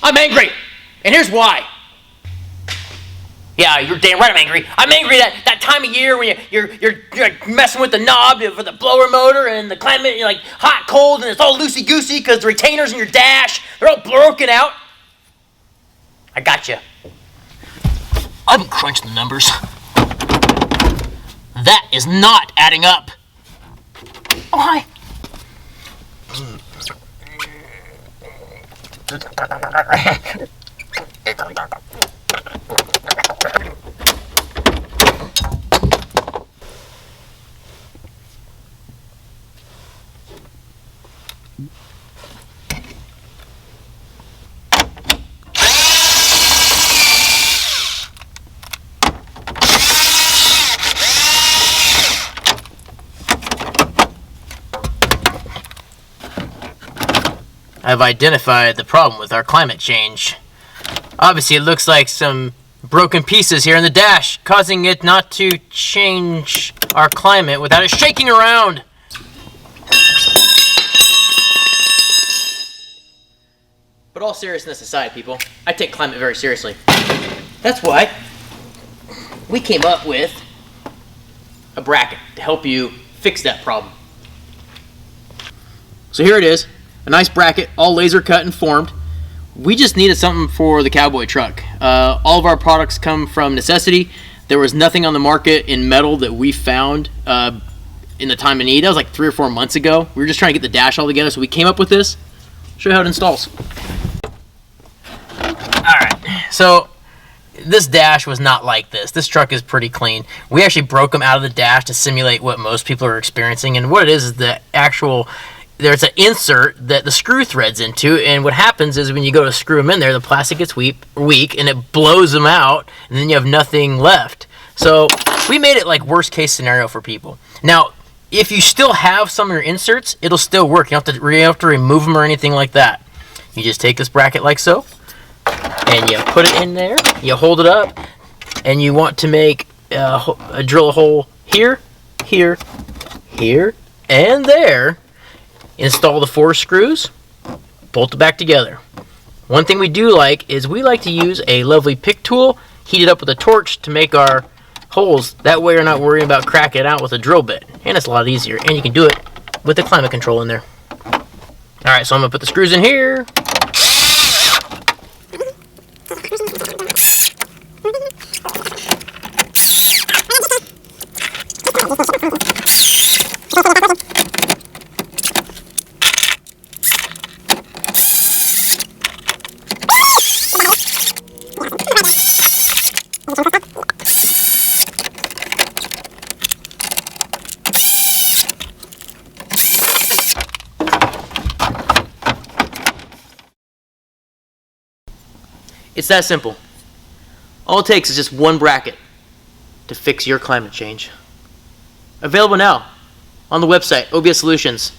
I'm angry, and here's why. Yeah, you're damn right I'm angry. I'm angry that time of year when you're messing with the knob for the blower motor and the climate, you're like hot, cold, and it's all loosey-goosey because the retainers in your dash, they're all broken out. I got you. I've been crunching the numbers. That is not adding up. Oh, hi. I've identified the problem with our climate change. Obviously, it looks like some broken pieces here in the dash, causing it not to change our climate without it shaking around. But all seriousness aside, people, I take climate very seriously. That's why we came up with a bracket to help you fix that problem. So here it is. A nice bracket, all laser cut and formed. We just needed something for the cowboy truck. All of our products come from necessity. There was nothing on the market in metal that we found in the time of need. That was like 3 or 4 months ago. We were just trying to get the dash all together, so we came up with this. Show you how it installs. Alright, so this dash was not like this. This truck is pretty clean. We actually broke them out of the dash to simulate what most people are experiencing, and what it is the actual... There's an insert that the screw threads into, and what happens is when you go to screw them in there, the plastic gets weak and it blows them out, and then you have nothing left. So we made it like worst case scenario for people. Now, if you still have some of your inserts, it'll still work. You don't have to remove them or anything like that. You just take this bracket like so, and you put it in there, you hold it up, and you want to make drill a hole here, here, here, and there. Install the 4 screws, bolt it back together. One thing we do like is we like to use a lovely pick tool, heat it up with a torch to make our holes. That way you're not worrying about cracking it out with a drill bit. And it's a lot easier. And you can do it with the climate control in there. Alright, so I'm going to put the screws in here. It's that simple. All it takes is just one bracket to fix your climate change. Available now on the website, OBS Solutions.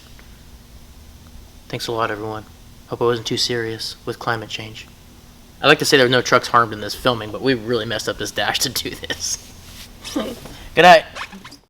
Thanks a lot, everyone. Hope I wasn't too serious with climate change. I'd like to say there were no trucks harmed in this filming, but we really messed up this dash to do this. Good night.